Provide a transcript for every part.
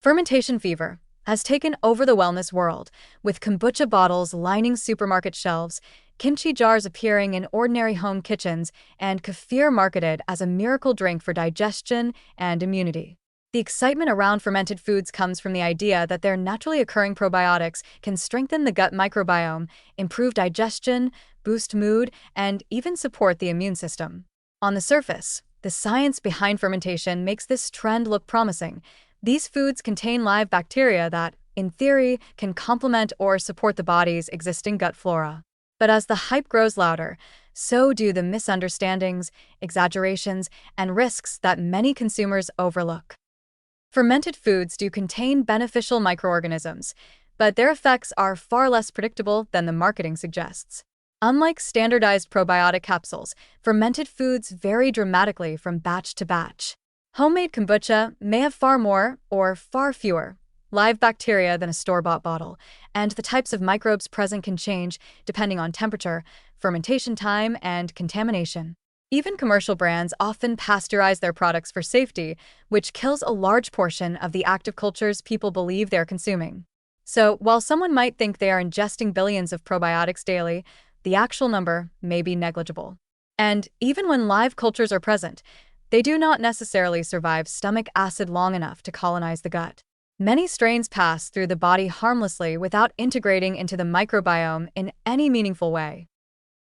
Fermentation fever has taken over the wellness world, with kombucha bottles lining supermarket shelves, kimchi jars appearing in ordinary home kitchens, and kefir marketed as a miracle drink for digestion and immunity. The excitement around fermented foods comes from the idea that their naturally occurring probiotics can strengthen the gut microbiome, improve digestion, boost mood, and even support the immune system. On the surface, the science behind fermentation makes this trend look promising. These foods contain live bacteria that, in theory, can complement or support the body's existing gut flora. But as the hype grows louder, so do the misunderstandings, exaggerations, and risks that many consumers overlook. Fermented foods do contain beneficial microorganisms, but their effects are far less predictable than the marketing suggests. Unlike standardized probiotic capsules, fermented foods vary dramatically from batch to batch. Homemade kombucha may have far more, or far fewer, live bacteria than a store-bought bottle, and the types of microbes present can change depending on temperature, fermentation time, and contamination. Even commercial brands often pasteurize their products for safety, which kills a large portion of the active cultures people believe they're consuming. So, while someone might think they are ingesting billions of probiotics daily, the actual number may be negligible. And even when live cultures are present, they do not necessarily survive stomach acid long enough to colonize the gut. Many strains pass through the body harmlessly without integrating into the microbiome in any meaningful way.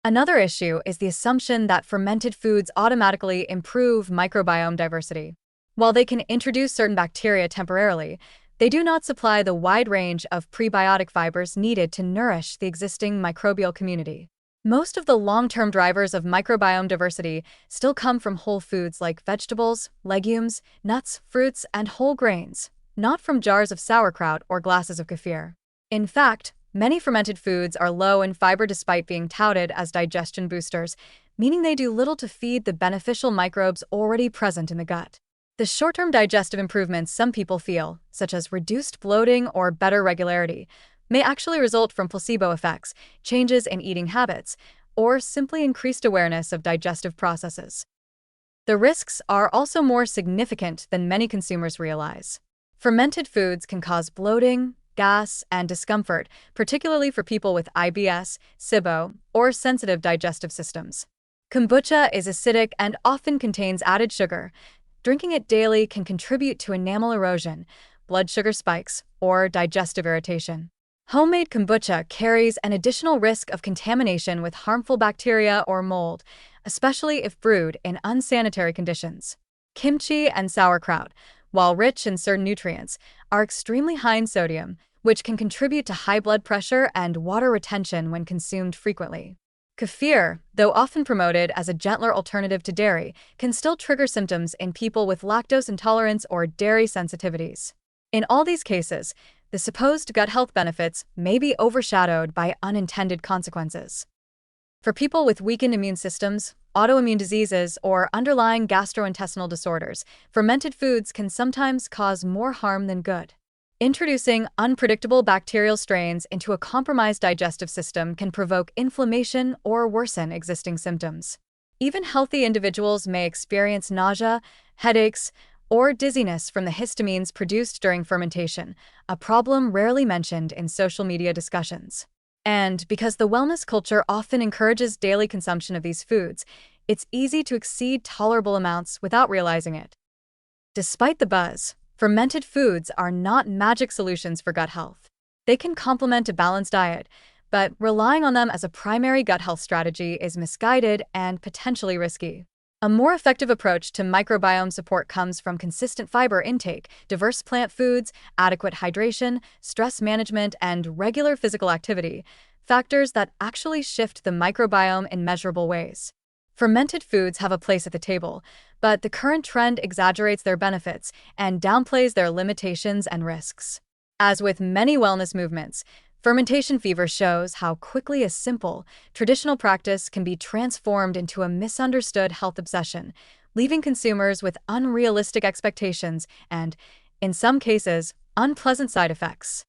Another issue is the assumption that fermented foods automatically improve microbiome diversity. While they can introduce certain bacteria temporarily, they do not supply the wide range of prebiotic fibers needed to nourish the existing microbial community. Most of the long-term drivers of microbiome diversity still come from whole foods like vegetables, legumes, nuts, fruits, and whole grains, not from jars of sauerkraut or glasses of kefir. In fact, many fermented foods are low in fiber despite being touted as digestion boosters, meaning they do little to feed the beneficial microbes already present in the gut. The short-term digestive improvements some people feel, such as reduced bloating or better regularity, may actually result from placebo effects, changes in eating habits, or simply increased awareness of digestive processes. The risks are also more significant than many consumers realize. Fermented foods can cause bloating, gas, and discomfort, particularly for people with IBS, SIBO, or sensitive digestive systems. Kombucha is acidic and often contains added sugar. Drinking it daily can contribute to enamel erosion, blood sugar spikes, or digestive irritation. Homemade kombucha carries an additional risk of contamination with harmful bacteria or mold, especially if brewed in unsanitary conditions. Kimchi and sauerkraut, while rich in certain nutrients, are extremely high in sodium, which can contribute to high blood pressure and water retention when consumed frequently. Kefir, though often promoted as a gentler alternative to dairy, can still trigger symptoms in people with lactose intolerance or dairy sensitivities. In all these cases, the supposed gut health benefits may be overshadowed by unintended consequences. For people with weakened immune systems, autoimmune diseases, or underlying gastrointestinal disorders, fermented foods can sometimes cause more harm than good. Introducing unpredictable bacterial strains into a compromised digestive system can provoke inflammation or worsen existing symptoms. Even healthy individuals may experience nausea, headaches, or dizziness from the histamines produced during fermentation, a problem rarely mentioned in social media discussions. And because the wellness culture often encourages daily consumption of these foods, it's easy to exceed tolerable amounts without realizing it. Despite the buzz, fermented foods are not magic solutions for gut health. They can complement a balanced diet, but relying on them as a primary gut health strategy is misguided and potentially risky. A more effective approach to microbiome support comes from consistent fiber intake, diverse plant foods, adequate hydration, stress management, and regular physical activity, factors that actually shift the microbiome in measurable ways. Fermented foods have a place at the table, but the current trend exaggerates their benefits and downplays their limitations and risks. As with many wellness movements, fermentation fever shows how quickly a simple, traditional practice can be transformed into a misunderstood health obsession, leaving consumers with unrealistic expectations and, in some cases, unpleasant side effects.